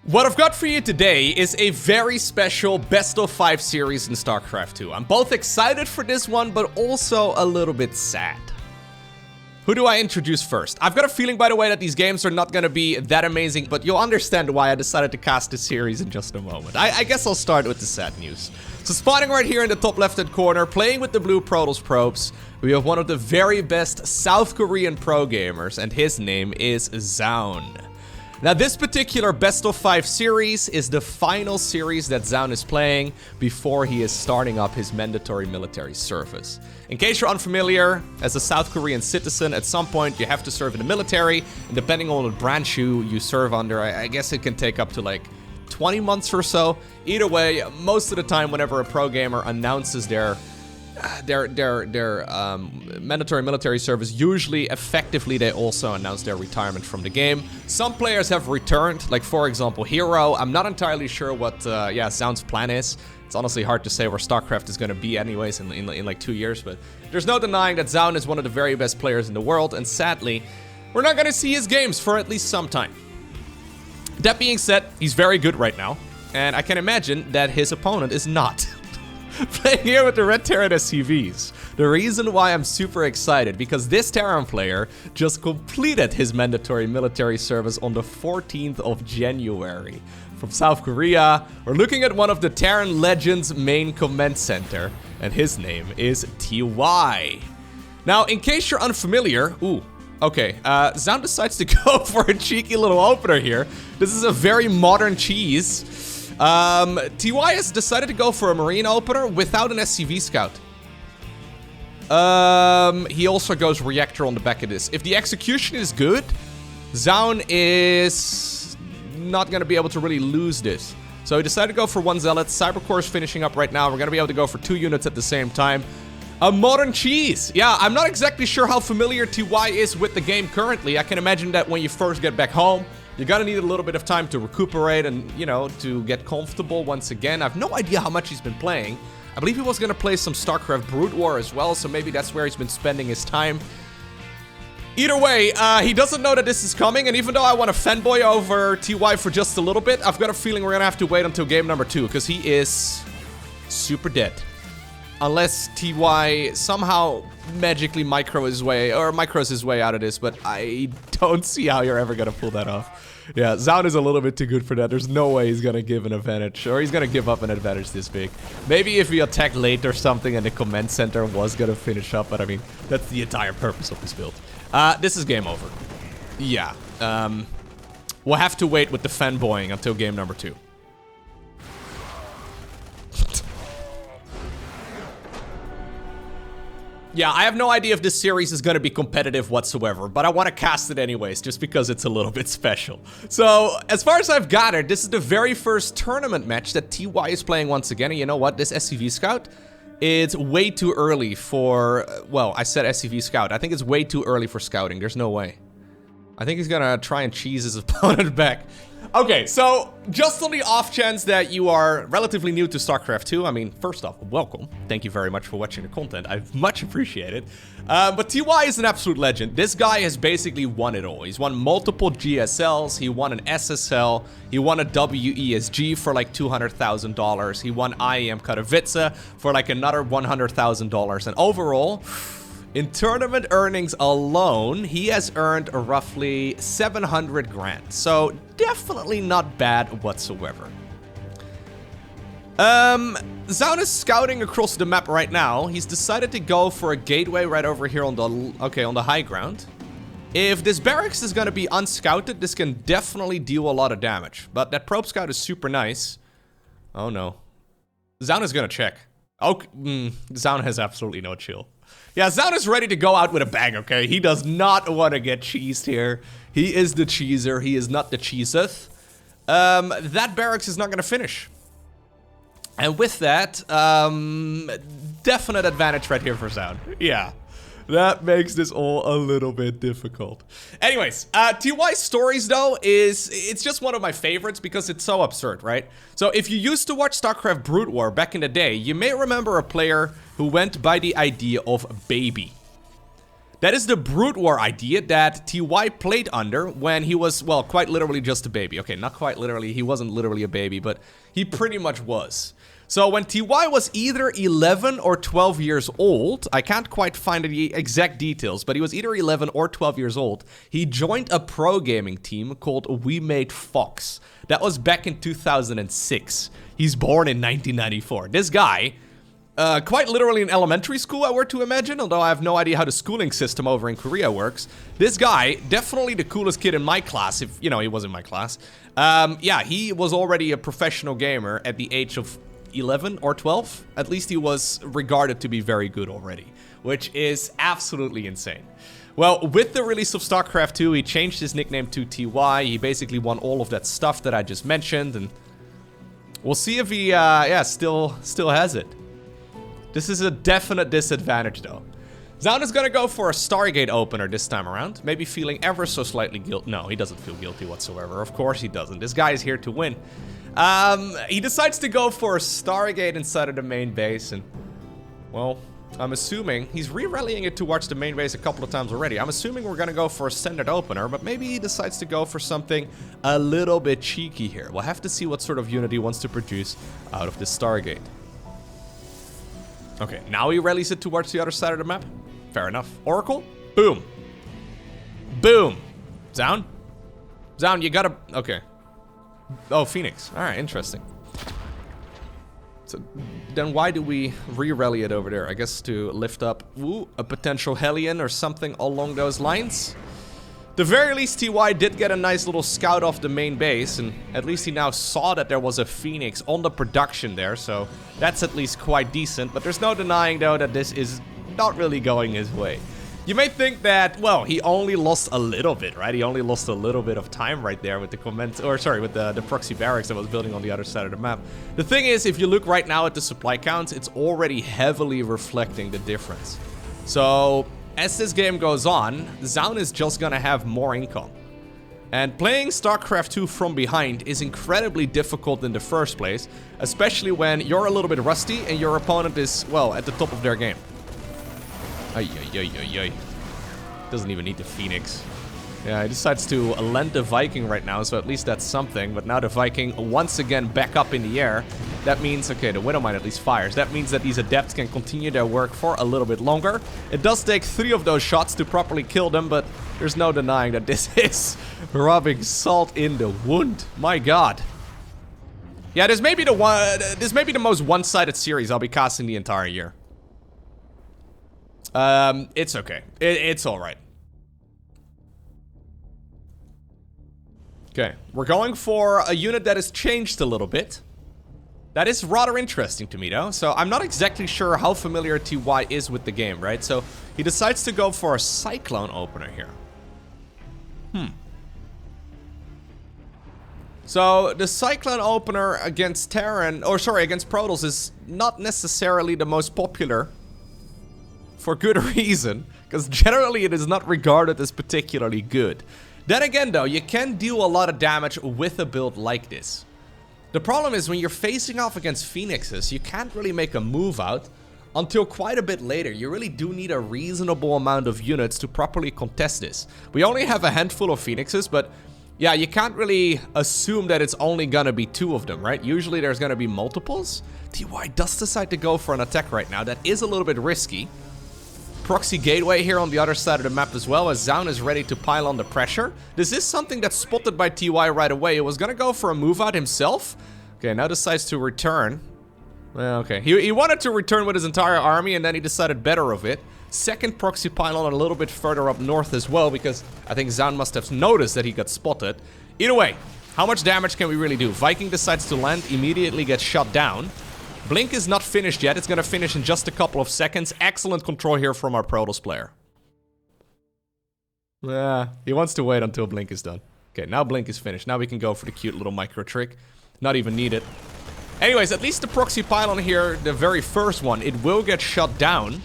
What I've got for you today is a very special Best of 5 series in StarCraft 2. I'm both excited for this one, but also a little bit sad. Who do I introduce first? I've got a feeling, by the way, that these games are not gonna be that amazing, but you'll understand why I decided to cast this series in just a moment. I guess I'll start with the sad news. So spawning right here in the top left-hand corner, playing with the blue Protoss probes, we have one of the very best South Korean pro gamers, and his name is Zaun. Now, this particular Best of 5 series is the final series that Zaun is playing before he is starting up his mandatory military service. In case you're unfamiliar, as a South Korean citizen, at some point you have to serve in the military, and depending on what branch you serve under, I guess it can take up to like 20 months or so. Either way, most of the time whenever a pro gamer announces their mandatory military service, usually effectively they also announce their retirement from the game. Some players have returned, like for example Hero. I'm not entirely sure what Zaun's plan is. It's honestly hard to say where StarCraft is going to be anyways in like 2 years, but there's no denying that Zaun is one of the very best players in the world, and sadly we're not going to see his games for at least some time. That being said, he's very good right now, and I can imagine that his opponent is not. Playing here with the Red Terran SCVs. The reason why I'm super excited, because this Terran player just completed his mandatory military service on the 14th of January. From South Korea, we're looking at one of the Terran Legends main command center, and his name is TY. Now, in case you're unfamiliar, Zaun decides to go for a cheeky little opener here. This is a very modern cheese. TY has decided to go for a Marine opener without an SCV scout. He also goes Reactor on the back of this. If the execution is good, Zaun is not going to be able to really lose this. So he decided to go for one Zealot. Cybercore is finishing up right now. We're going to be able to go for 2 units at the same time. A modern cheese. Yeah, I'm not exactly sure how familiar TY is with the game currently. I can imagine that when you first get back home, you're gonna need a little bit of time to recuperate and, you know, to get comfortable once again. I have no idea how much he's been playing. I believe he was gonna play some StarCraft Brood War as well, so maybe that's where he's been spending his time. Either way, he doesn't know that this is coming, and even though I want to fanboy over TY for just a little bit, I've got a feeling we're gonna have to wait until game number 2, because he is super dead. Unless TY somehow magically micros his way out of this, but I don't see how you're ever gonna pull that off. Yeah, Zaun is a little bit too good for that. There's no way he's gonna give an advantage, or he's gonna give up an advantage this big. Maybe if he attacked late or something and the command center was gonna finish up, but I mean, that's the entire purpose of this build. This is game over. Yeah, we'll have to wait with the fanboying until game number 2. Yeah, I have no idea if this series is going to be competitive whatsoever, but I want to cast it anyways, just because it's a little bit special. So, as far as I've gathered, this is the very first tournament match that TY is playing once again, and you know what? This SCV Scout, it's way too early for, well, I said SCV Scout. I think it's way too early for scouting. There's no way. I think he's going to try and cheese his opponent back. Okay, so just on the off chance that you are relatively new to StarCraft 2, I mean, first off, welcome. Thank you very much for watching the content. I much appreciate it. But TY is an absolute legend. This guy has basically won it all. He's won multiple GSLs. He won an SSL. He won a WESG for like $200,000. He won IEM Katowice for like another $100,000. And overall, in tournament earnings alone, he has earned roughly 700 grand. So definitely not bad whatsoever. Zaun is scouting across the map right now. He's decided to go for a gateway right over here on the high ground. If this barracks is going to be unscouted, this can definitely deal a lot of damage. But that probe scout is super nice. Oh no. Zaun is going to check. Zaun has absolutely no chill. Yeah, Zaun is ready to go out with a bang, okay? He does not want to get cheesed here. He is the cheeser. He is not the cheeseth. That barracks is not going to finish. And with that, definite advantage right here for Zaun. Yeah. That makes this all a little bit difficult. Anyways, TY's stories though it's just one of my favorites because it's so absurd, right? So if you used to watch StarCraft Brood War back in the day, you may remember a player who went by the idea of Baby. That is the Brood War idea that TY played under when he was, well, quite literally just a baby. Okay, not quite literally, he wasn't literally a baby, but he pretty much was. So when TY was either 11 or 12 years old, I can't quite find the exact details, but he was either 11 or 12 years old, he joined a pro gaming team called We Made Fox. That was back in 2006. He's born in 1994. This guy, quite literally in elementary school, I were to imagine, although I have no idea how the schooling system over in Korea works. This guy, definitely the coolest kid in my class, if, you know, he was in my class. Yeah, he was already a professional gamer at the age of 11 or 12. At least he was regarded to be very good already, which is absolutely insane. Well, with the release of StarCraft 2, he changed his nickname to TY. He basically won all of that stuff that I just mentioned, and we'll see if he, yeah, still has it. This is a definite disadvantage, though. Zaun is gonna go for a Stargate opener this time around, maybe feeling ever so slightly guilty. No, he doesn't feel guilty whatsoever. Of course he doesn't. This guy is here to win. He decides to go for a Stargate inside of the main base, and, well, I'm assuming he's re-rallying it towards the main base a couple of times already. I'm assuming we're gonna go for a standard opener, but maybe he decides to go for something a little bit cheeky here. We'll have to see what sort of unit he wants to produce out of the Stargate. Okay, now he rallies it towards the other side of the map. Fair enough. Oracle? Boom. Boom. Zaun? Zaun, you gotta... Okay. Oh, Phoenix. Alright, interesting. So, then why do we re-rally it over there? I guess to lift up, ooh, a potential Hellion or something along those lines? The very least, TY did get a nice little scout off the main base, and at least he now saw that there was a Phoenix on the production there, so that's at least quite decent. But there's no denying, though, that this is not really going his way. You may think that, well, he only lost a little bit, right? He only lost a little bit of time right there with the comments, or sorry, with the proxy barracks that was building on the other side of the map. The thing is, if you look right now at the supply counts, it's already heavily reflecting the difference. So, as this game goes on, Zaun is just gonna have more income. And playing StarCraft 2 from behind is incredibly difficult in the first place, especially when you're a little bit rusty and your opponent is, well, at the top of their game. Ay, ay, ay, ay, ay. Doesn't even need the Phoenix. Yeah, he decides to lend the Viking right now, so at least that's something. But now the Viking once again back up in the air. That means, okay, the Widowmine at least fires. That means that these adepts can continue their work for a little bit longer. It does take 3 of those shots to properly kill them, but there's no denying that this is rubbing salt in the wound. My god. Yeah, this may be the most one-sided series I'll be casting the entire year. It's okay. It's alright. Okay, we're going for a unit that has changed a little bit. That is rather interesting to me, though. So I'm not exactly sure how familiar TY is with the game, right? So he decides to go for a Cyclone opener here. So the Cyclone opener against Terran, or sorry, against Protoss is not necessarily the most popular. For good reason, because generally it is not regarded as particularly good. Then again, though, you can deal a lot of damage with a build like this. The problem is when you're facing off against Phoenixes, you can't really make a move out until quite a bit later. You really do need a reasonable amount of units to properly contest this. We only have a handful of Phoenixes, but yeah, you can't really assume that it's only gonna be 2 of them, right? Usually there's gonna be multiples. TY does decide to go for an attack right now. That is a little bit risky. Proxy gateway here on the other side of the map as well, as Zaun is ready to pile on the pressure. This is something that's spotted by TY right away. He was gonna go for a move out himself. Okay, now decides to return. Well, okay. He wanted to return with his entire army, and then he decided better of it. Second proxy pylon a little bit further up north as well, because I think Zaun must have noticed that he got spotted. Either way, how much damage can we really do? Viking decides to land, immediately gets shot down. Blink is not finished yet. It's gonna finish in just a couple of seconds. Excellent control here from our Protoss player. Yeah, he wants to wait until Blink is done. Okay, now Blink is finished. Now we can go for the cute little micro trick. Not even needed. Anyways, at least the proxy pylon here, the very first one, it will get shut down.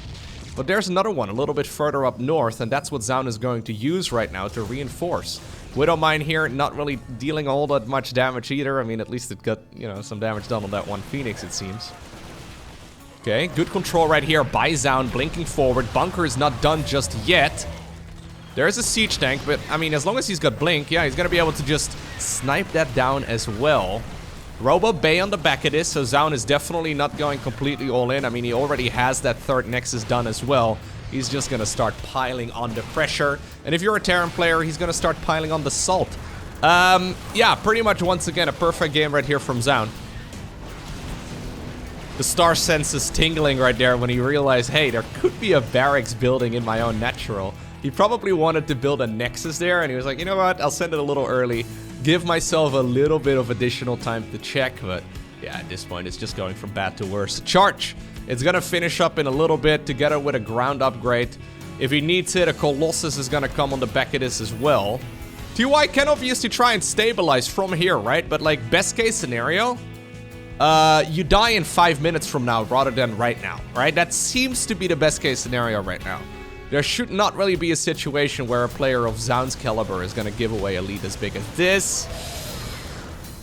But there's another one a little bit further up north, and that's what Zaun is going to use right now to reinforce. Widowmine here, not really dealing all that much damage either. I mean, at least it got, you know, some damage done on that one Phoenix, it seems. Okay, good control right here by Zaun, blinking forward. Bunker is not done just yet. There's a siege tank, but I mean, as long as he's got blink, yeah, he's gonna be able to just snipe that down as well. Robo Bay on the back of this, so Zaun is definitely not going completely all in. I mean, he already has that third Nexus done as well. He's just gonna start piling on the pressure. And if you're a Terran player, he's gonna start piling on the salt. Yeah, pretty much once again, a perfect game right here from Zaun. The star sense is tingling right there when he realized, hey, there could be a barracks building in my own natural. He probably wanted to build a Nexus there, and he was like, you know what, I'll send it a little early, give myself a little bit of additional time to check, but yeah, at this point, it's just going from bad to worse. Charge! It's gonna finish up in a little bit, together with a ground upgrade. If he needs it, a Colossus is gonna come on the back of this as well. TY can obviously try and stabilize from here, right? But like, best case scenario, you die in 5 minutes from now rather than right now, right? That seems to be the best case scenario right now. There should not really be a situation where a player of Zaun's caliber is gonna give away a lead as big as this.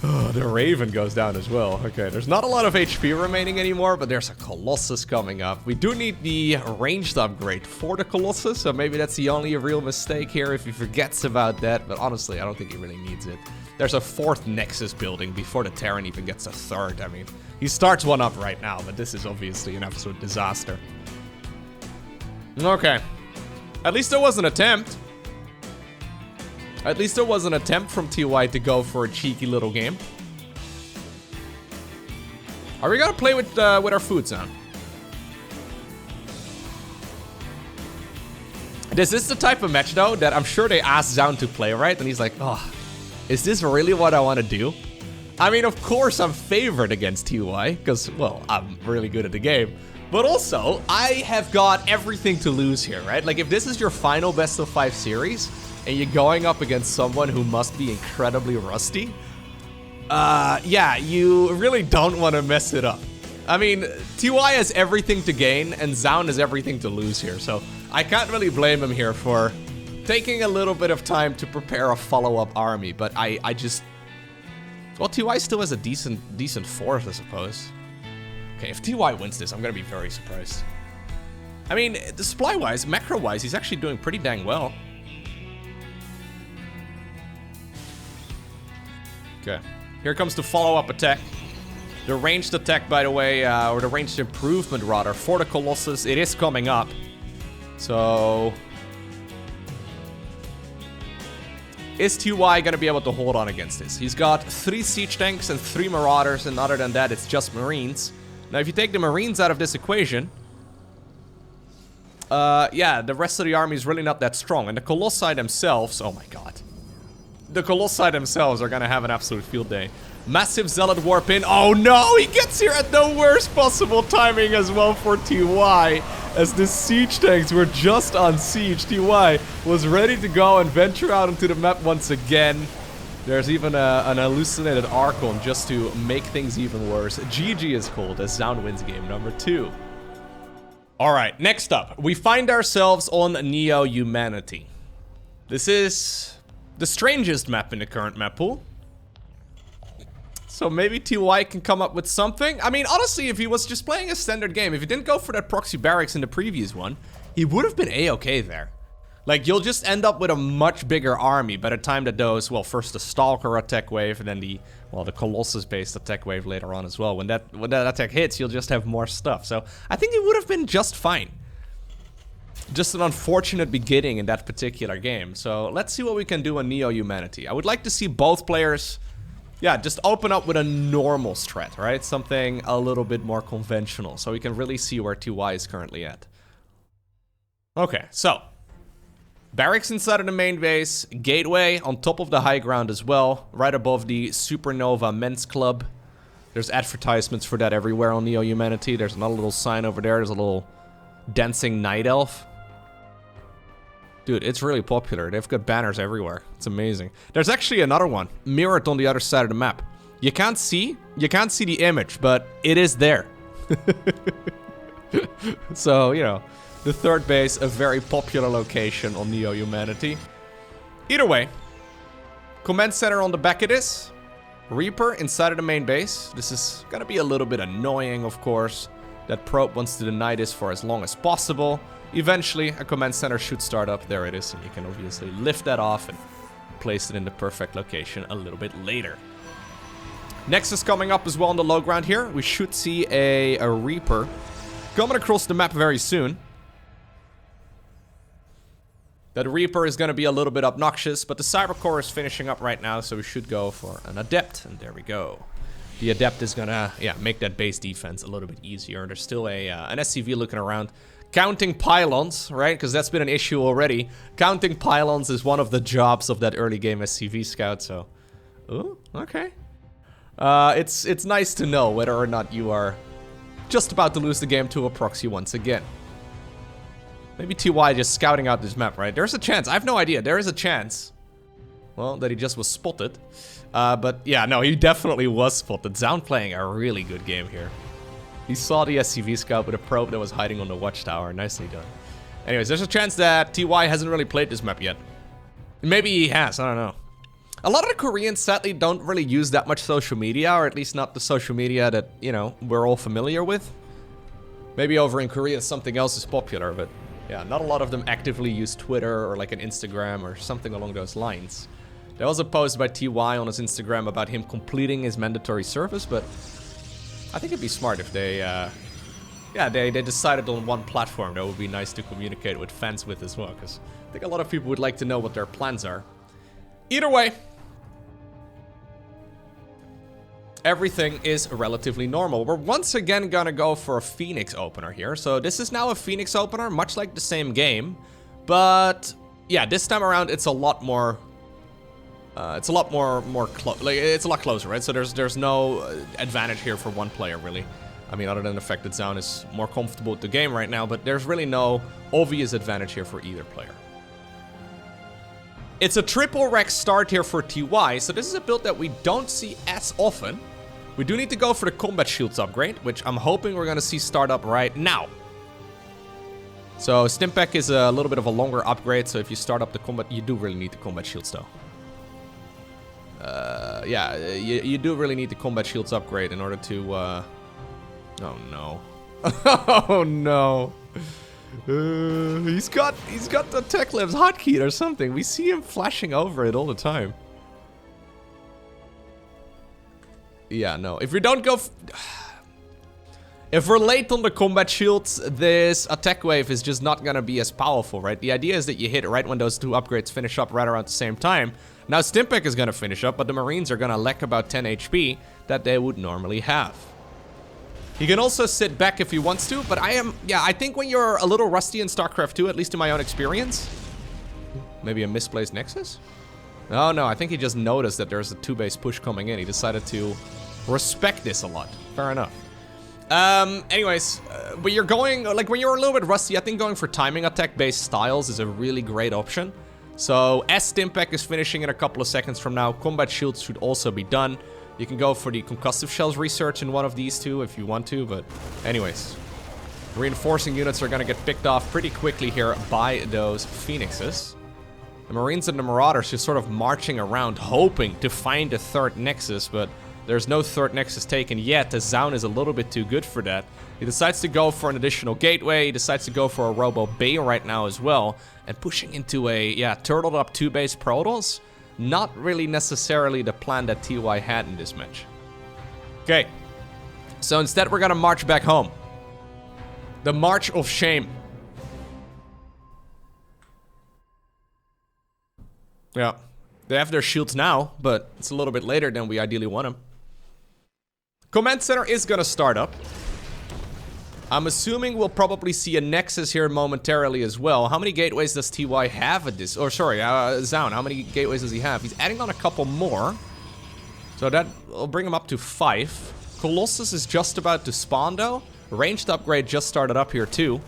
Oh, the Raven goes down as well. Okay, there's not a lot of HP remaining anymore, but there's a Colossus coming up. We do need the ranged upgrade for the Colossus, so maybe that's the only real mistake here if he forgets about that, but honestly, I don't think he really needs it. There's a fourth Nexus building before the Terran even gets a third. I mean, he starts one up right now, but this is obviously an absolute disaster. Okay. At least there was an attempt. At least there was an attempt from TY to go for a cheeky little game. Are we gonna play with our food zone? This is the type of match, though, that I'm sure they asked Zaun to play, right? And he's like, oh, is this really what I want to do? I mean, of course I'm favored against TY, because, well, I'm really good at the game. But also, I have got everything to lose here, right? Like, if this is your final best-of-5 series, and you're going up against someone who must be incredibly rusty, yeah, you really don't want to mess it up. I mean, TY has everything to gain, and Zaun has everything to lose here, so I can't really blame him here for taking a little bit of time to prepare a follow-up army, but I just... Well, TY still has a decent fourth, I suppose. Okay, if TY wins this, I'm gonna be very surprised. I mean, the supply-wise, macro-wise, he's actually doing pretty dang well. Okay, here comes the follow-up attack. The ranged attack, by the way, or the ranged improvement, rather, for the Colossus, it is coming up. So... Is TY gonna be able to hold on against this? He's got 3 siege tanks and 3 marauders, and other than that, it's just marines. Now, if you take the marines out of this equation, yeah, the rest of the army is really not that strong. And the Colossi themselves, oh my god. The Colossi themselves are gonna have an absolute field day. Massive Zealot warp in. Oh no, he gets here at the worst possible timing as well for TY. As the siege tanks were just on siege, TY was ready to go and venture out into the map once again. There's even an hallucinated Archon just to make things even worse. GG is called as Zaun wins game number 2. Alright, next up, we find ourselves on Neoumanity. This is the strangest map in the current map pool. So maybe TY can come up with something. I mean, honestly, if he was just playing a standard game, if he didn't go for that proxy barracks in the previous one, he would have been A-okay there. Like, you'll just end up with a much bigger army by the time that those, well, first the Stalker attack wave, and then the Colossus-based attack wave later on as well. When that attack hits, you'll just have more stuff. So I think it would have been just fine. Just an unfortunate beginning in that particular game. So let's see what we can do on Neoumanity. I would like to see both players... Yeah, just open up with a normal strat, right? Something a little bit more conventional, so we can really see where TY is currently at. Okay, so. Barracks inside of the main base, gateway on top of the high ground as well, right above the Supernova Men's Club. There's advertisements for that everywhere on Neoumanity. There's another little sign over there, there's a little dancing night elf. Dude, it's really popular. They've got banners everywhere. It's amazing. There's actually another one mirrored on the other side of the map. You can't see the image, but it is there. So, you know, the third base, a very popular location on Neoumanity. Either way, command center on the back of this. Reaper inside of the main base. This is gonna be a little bit annoying, of course. That probe wants to deny this for as long as possible. Eventually, a command center should start up. There it is, and you can obviously lift that off and place it in the perfect location a little bit later. Nexus coming up as well on the low ground here. We should see a Reaper coming across the map very soon. That Reaper is going to be a little bit obnoxious, but the Cyber Core is finishing up right now, so we should go for an Adept, and there we go. The Adept is going to, make that base defense a little bit easier. There's still an SCV looking around. Counting pylons, right? Because that's been an issue already. Counting pylons is one of the jobs of that early game SCV scout, so... Ooh, okay. It's nice to know whether or not you are just about to lose the game to a proxy once again. Maybe TY just scouting out this map, right? There's a chance. I have no idea. There is a chance. Well, that he just was spotted. But yeah, no, he definitely was spotted. Zound playing a really good game here. He saw the SCV scout with a probe that was hiding on the watchtower. Nicely done. Anyways, there's a chance that TY hasn't really played this map yet. Maybe he has. I don't know. A lot of the Koreans, sadly, don't really use that much social media, or at least not the social media that, you know, we're all familiar with. Maybe over in Korea something else is popular, but yeah, not a lot of them actively use Twitter or like an Instagram or something along those lines. There was a post by TY on his Instagram about him completing his mandatory service, but I think it'd be smart if they, they decided on one platform that would be nice to communicate with fans with as well, because I think a lot of people would like to know what their plans are. Either way, everything is relatively normal. We're once again gonna go for a Phoenix opener here. So this is now a Phoenix opener, much like the same game. But yeah, this time around it's a lot more... it's a lot closer, right? So there's no advantage here for one player, really. I mean, other than the fact that Zound is more comfortable with the game right now, but there's really no obvious advantage here for either player. It's a triple Rex start here for TY, so this is a build that we don't see as often. We do need to go for the combat shields upgrade, which I'm hoping we're gonna see start up right now. So Stimpack is a little bit of a longer upgrade, so if you start up the combat, you do really need the combat shields though. You do really need the combat shields upgrade in order to, oh no. Oh no. He's got the Tech Labs hotkey or something. We see him flashing over it all the time. Yeah, no. If we don't go... If we're late on the combat shields, this attack wave is just not gonna be as powerful, right? The idea is that you hit it right when those two upgrades finish up right around the same time. Now Stimpack is gonna finish up, but the Marines are gonna lack about 10 HP that they would normally have. He can also sit back if he wants to, but I think when you're a little rusty in StarCraft 2, at least in my own experience... Maybe a misplaced Nexus? Oh no, I think he just noticed that there's a 2-base push coming in. He decided to respect this a lot. Fair enough. Anyways, when you're going, like when you're a little bit rusty, I think going for timing attack-based styles is a really great option. So, as Stimpack is finishing in a couple of seconds from now, combat shields should also be done. You can go for the concussive shells research in one of these two if you want to, but anyways. Reinforcing units are gonna get picked off pretty quickly here by those Phoenixes. The Marines and the Marauders just sort of marching around hoping to find a third Nexus, but there's no third Nexus taken yet, as Zound is a little bit too good for that. He decides to go for an additional gateway, he decides to go for a Robo Bay right now as well, and pushing into a, turtled up 2-base Protoss. Not really necessarily the plan that TY had in this match. Okay, so instead we're gonna march back home. The March of Shame. Yeah, they have their shields now, but it's a little bit later than we ideally want them. Command Center is gonna start up. I'm assuming we'll probably see a Nexus here momentarily as well. How many gateways does TY have at this? Or sorry, Zound, how many gateways does he have? He's adding on a couple more. So that will bring him up to 5. Colossus is just about to spawn though. Ranged upgrade just started up here too.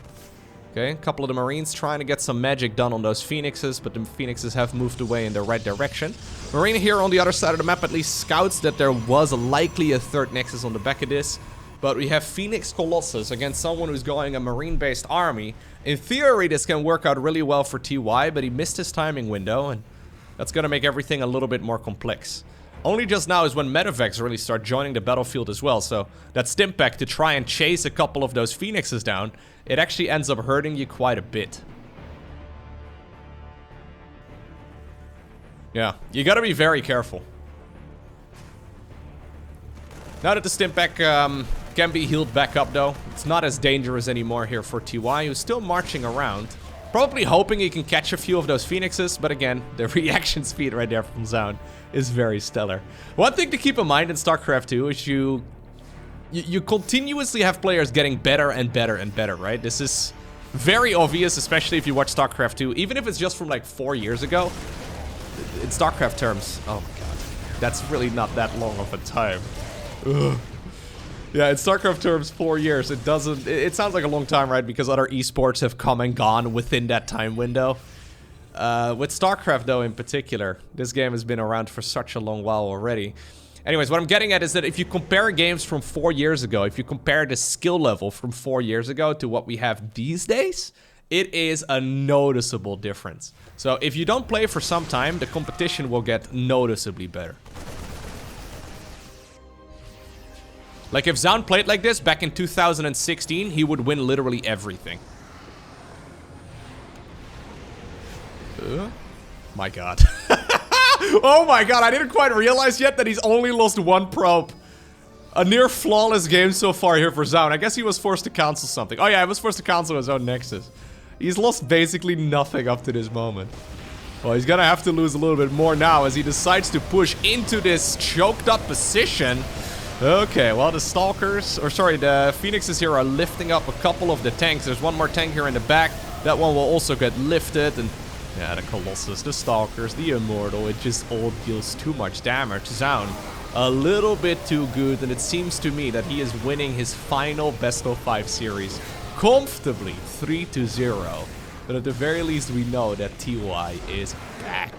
Okay, a couple of the Marines trying to get some magic done on those Phoenixes, but the Phoenixes have moved away in the right direction. Marine here on the other side of the map at least scouts that there was likely a third Nexus on the back of this. But we have Phoenix Colossus against someone who's going a Marine-based army. In theory, this can work out really well for TY, but he missed his timing window, and that's gonna make everything a little bit more complex. Only just now is when medevacs really start joining the battlefield as well, so that Stimpak to try and chase a couple of those Phoenixes down, it actually ends up hurting you quite a bit. Yeah, you gotta be very careful. Now that the Stimpak can be healed back up though, it's not as dangerous anymore here for TY, who's still marching around. Probably hoping he can catch a few of those Phoenixes, but again, the reaction speed right there from Zaun is very stellar. One thing to keep in mind in StarCraft 2 is you continuously have players getting better and better and better, right? This is very obvious, especially if you watch StarCraft 2, even if it's just from like 4 years ago. In StarCraft terms, oh my god, that's really not that long of a time. Ugh. Yeah, in StarCraft terms, 4 years, it sounds like a long time, right? Because other esports have come and gone within that time window. With StarCraft, though, in particular, this game has been around for such a long while already. Anyways, what I'm getting at is that if you compare games from 4 years ago, if you compare the skill level from 4 years ago to what we have these days, it is a noticeable difference. So if you don't play for some time, the competition will get noticeably better. Like, if Zaun played like this back in 2016, he would win literally everything. My god. Oh my god, I didn't quite realize yet that he's only lost 1 probe. A near flawless game so far here for Zaun. I guess he was forced to cancel something. Oh yeah, he was forced to cancel his own Nexus. He's lost basically nothing up to this moment. Well, he's gonna have to lose a little bit more now as he decides to push into this choked up position. Okay, well, the Stalkers, or sorry, the Phoenixes here are lifting up a couple of the tanks. There's one more tank here in the back. That one will also get lifted. And yeah, the Colossus, the Stalkers, the Immortal, it just all deals too much damage. Zaun, a little bit too good. And it seems to me that he is winning his final Best-of-5 series comfortably, 3-0. But at the very least, we know that TY is back.